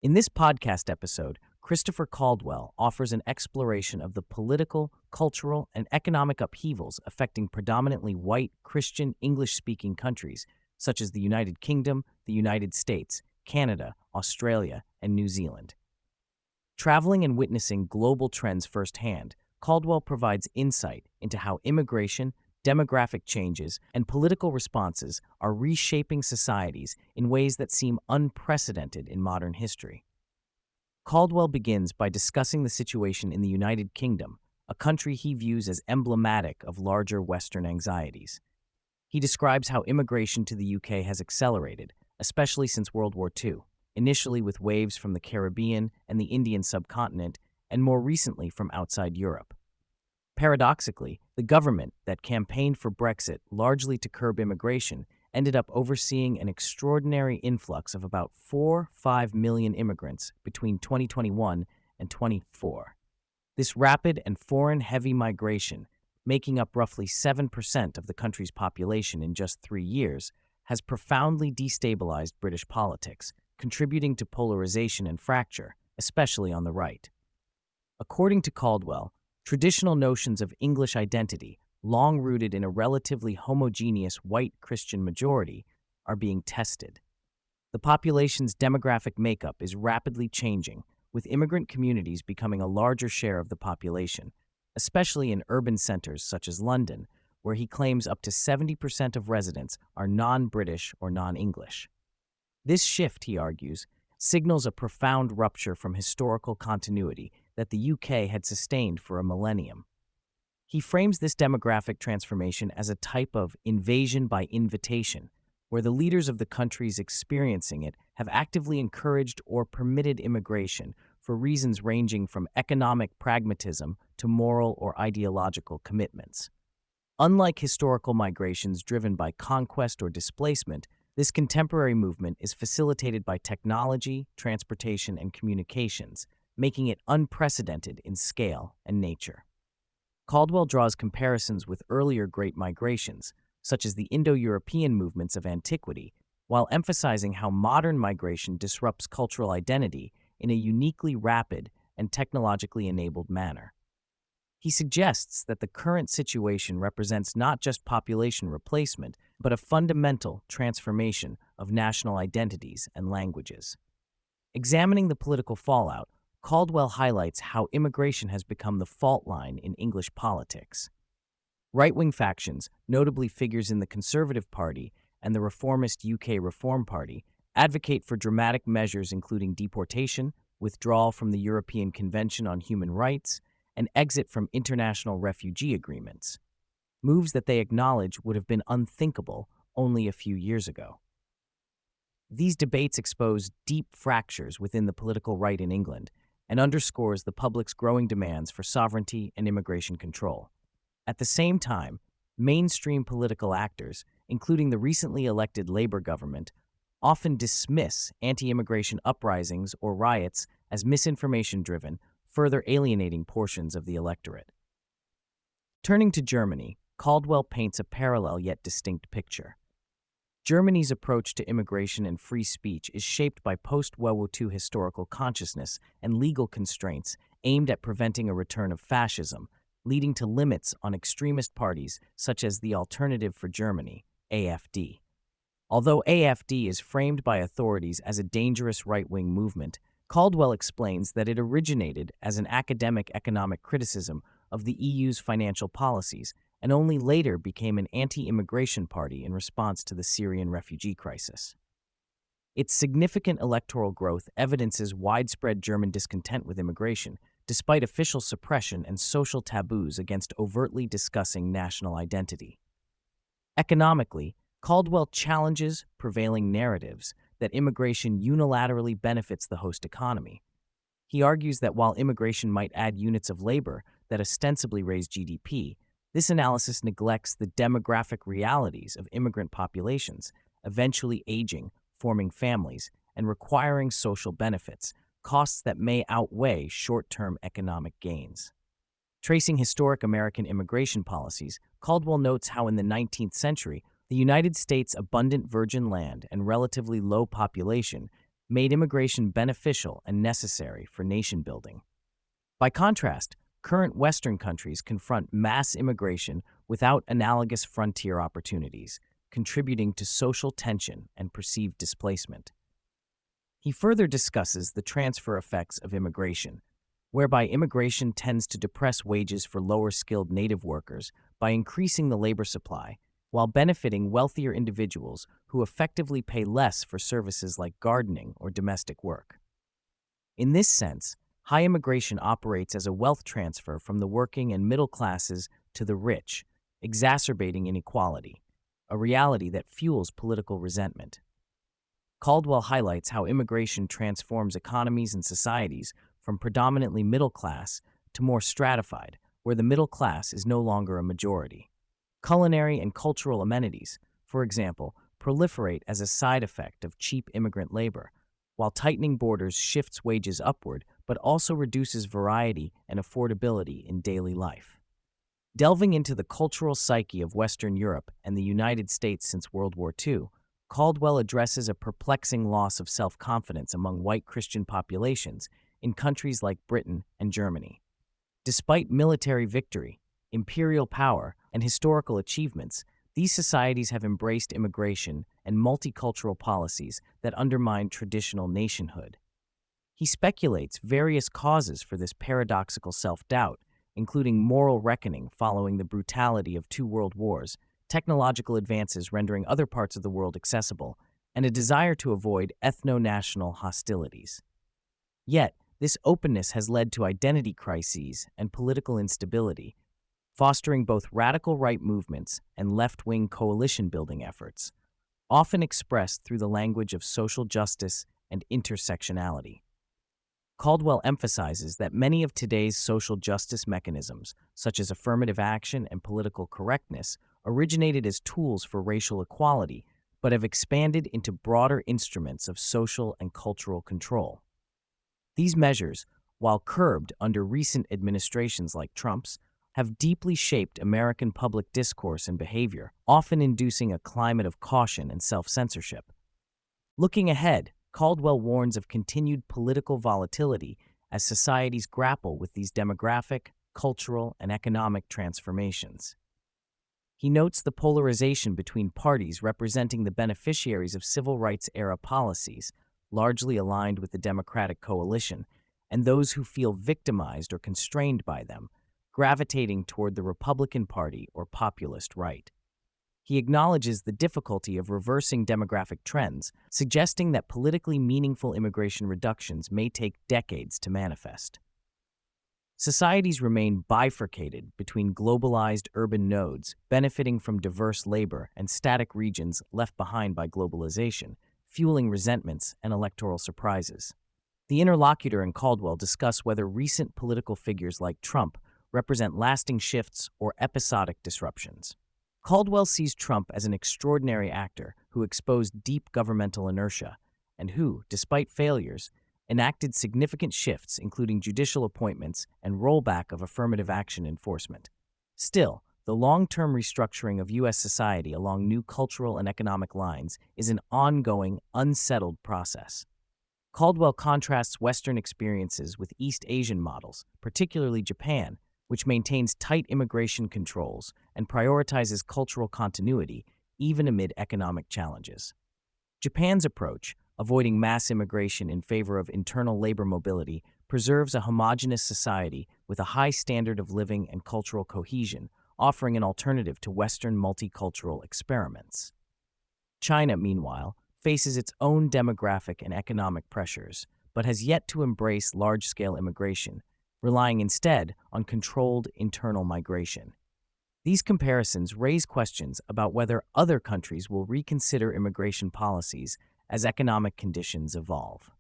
In this podcast episode, Christopher Caldwell offers an exploration of the political, cultural, and economic upheavals affecting predominantly white, Christian, English-speaking countries such as the United Kingdom, the United States, Canada, Australia, and New Zealand. Traveling and witnessing global trends firsthand, Caldwell provides insight into how immigration, demographic changes, and political responses are reshaping societies in ways that seem unprecedented in modern history. Caldwell begins by discussing the situation in the United Kingdom, a country he views as emblematic of larger Western anxieties. He describes how immigration to the UK has accelerated, especially since World War II, initially with waves from the Caribbean and the Indian subcontinent, and more recently from outside Europe. Paradoxically, the government that campaigned for Brexit largely to curb immigration ended up overseeing an extraordinary influx of about 4-5 million immigrants between 2021 and 24. This rapid and foreign-heavy migration, making up roughly 7% of the country's population in just 3 years, has profoundly destabilized British politics, contributing to polarization and fracture, especially on the right. According to Caldwell, traditional notions of English identity, long rooted in a relatively homogeneous white Christian majority, are being tested. The population's demographic makeup is rapidly changing, with immigrant communities becoming a larger share of the population, especially in urban centers such as London, where he claims up to 70% of residents are non-British or non-English. This shift, he argues, signals a profound rupture from historical continuity that the UK had sustained for a millennium. He frames this demographic transformation as a type of invasion by invitation, where the leaders of the countries experiencing it have actively encouraged or permitted immigration for reasons ranging from economic pragmatism to moral or ideological commitments. Unlike historical migrations driven by conquest or displacement, this contemporary movement is facilitated by technology, transportation, and communications, making it unprecedented in scale and nature. Caldwell draws comparisons with earlier great migrations, such as the Indo-European movements of antiquity, while emphasizing how modern migration disrupts cultural identity in a uniquely rapid and technologically enabled manner. He suggests that the current situation represents not just population replacement, but a fundamental transformation of national identities and languages. Examining the political fallout, Caldwell highlights how immigration has become the fault line in English politics. Right-wing factions, notably figures in the Conservative Party and the reformist UK Reform Party, advocate for dramatic measures including deportation, withdrawal from the European Convention on Human Rights, and exit from international refugee agreements, moves that they acknowledge would have been unthinkable only a few years ago. These debates expose deep fractures within the political right in England and underscores the public's growing demands for sovereignty and immigration control. At the same time, mainstream political actors, including the recently elected Labour government, often dismiss anti-immigration uprisings or riots as misinformation-driven, further alienating portions of the electorate. Turning to Germany, Caldwell paints a parallel yet distinct picture. Germany's approach to immigration and free speech is shaped by post-World War II historical consciousness and legal constraints aimed at preventing a return of fascism, leading to limits on extremist parties such as the Alternative for Germany, AfD. Although AfD is framed by authorities as a dangerous right-wing movement, Caldwell explains that it originated as an academic economic criticism of the EU's financial policies and only later became an anti-immigration party in response to the Syrian refugee crisis. Its significant electoral growth evidences widespread German discontent with immigration, despite official suppression and social taboos against overtly discussing national identity. Economically, Caldwell challenges prevailing narratives that immigration unilaterally benefits the host economy. He argues that while immigration might add units of labor that ostensibly raise GDP, this analysis neglects the demographic realities of immigrant populations, eventually aging, forming families, and requiring social benefits, costs that may outweigh short-term economic gains. Tracing historic American immigration policies, Caldwell notes how in the 19th century, the United States' abundant virgin land and relatively low population made immigration beneficial and necessary for nation building. By contrast, current Western countries confront mass immigration without analogous frontier opportunities, contributing to social tension and perceived displacement. He further discusses the transfer effects of immigration, whereby immigration tends to depress wages for lower-skilled native workers by increasing the labor supply, while benefiting wealthier individuals who effectively pay less for services like gardening or domestic work. In this sense, high immigration operates as a wealth transfer from the working and middle classes to the rich, exacerbating inequality, a reality that fuels political resentment. Caldwell highlights how immigration transforms economies and societies from predominantly middle class to more stratified, where the middle class is no longer a majority. Culinary and cultural amenities, for example, proliferate as a side effect of cheap immigrant labor, while tightening borders shifts wages upward but also reduces variety and affordability in daily life. Delving into the cultural psyche of Western Europe and the United States since World War II, Caldwell addresses a perplexing loss of self-confidence among white Christian populations in countries like Britain and Germany. Despite military victory, imperial power, and historical achievements, these societies have embraced immigration and multicultural policies that undermine traditional nationhood. He speculates various causes for this paradoxical self-doubt, including moral reckoning following the brutality of two world wars, technological advances rendering other parts of the world accessible, and a desire to avoid ethno-national hostilities. Yet, this openness has led to identity crises and political instability, fostering both radical right movements and left-wing coalition-building efforts, often expressed through the language of social justice and intersectionality. Caldwell emphasizes that many of today's social justice mechanisms, such as affirmative action and political correctness, originated as tools for racial equality, but have expanded into broader instruments of social and cultural control. These measures, while curbed under recent administrations like Trump's, have deeply shaped American public discourse and behavior, often inducing a climate of caution and self-censorship. Looking ahead, Caldwell warns of continued political volatility as societies grapple with these demographic, cultural, and economic transformations. He notes the polarization between parties representing the beneficiaries of civil rights-era policies, largely aligned with the Democratic coalition, and those who feel victimized or constrained by them, gravitating toward the Republican Party or populist right. He acknowledges the difficulty of reversing demographic trends, suggesting that politically meaningful immigration reductions may take decades to manifest. Societies remain bifurcated between globalized urban nodes, benefiting from diverse labor, and static regions left behind by globalization, fueling resentments and electoral surprises. The interlocutor and Caldwell discuss whether recent political figures like Trump represent lasting shifts or episodic disruptions. Caldwell sees Trump as an extraordinary actor who exposed deep governmental inertia and who, despite failures, enacted significant shifts including judicial appointments and rollback of affirmative action enforcement. Still, the long-term restructuring of U.S. society along new cultural and economic lines is an ongoing, unsettled process. Caldwell contrasts Western experiences with East Asian models, particularly Japan, which maintains tight immigration controls and prioritizes cultural continuity even amid economic challenges. Japan's approach, avoiding mass immigration in favor of internal labor mobility, preserves a homogeneous society with a high standard of living and cultural cohesion, offering an alternative to Western multicultural experiments. China, meanwhile, faces its own demographic and economic pressures, but has yet to embrace large-scale immigration, relying instead on controlled internal migration. These comparisons raise questions about whether other countries will reconsider immigration policies as economic conditions evolve.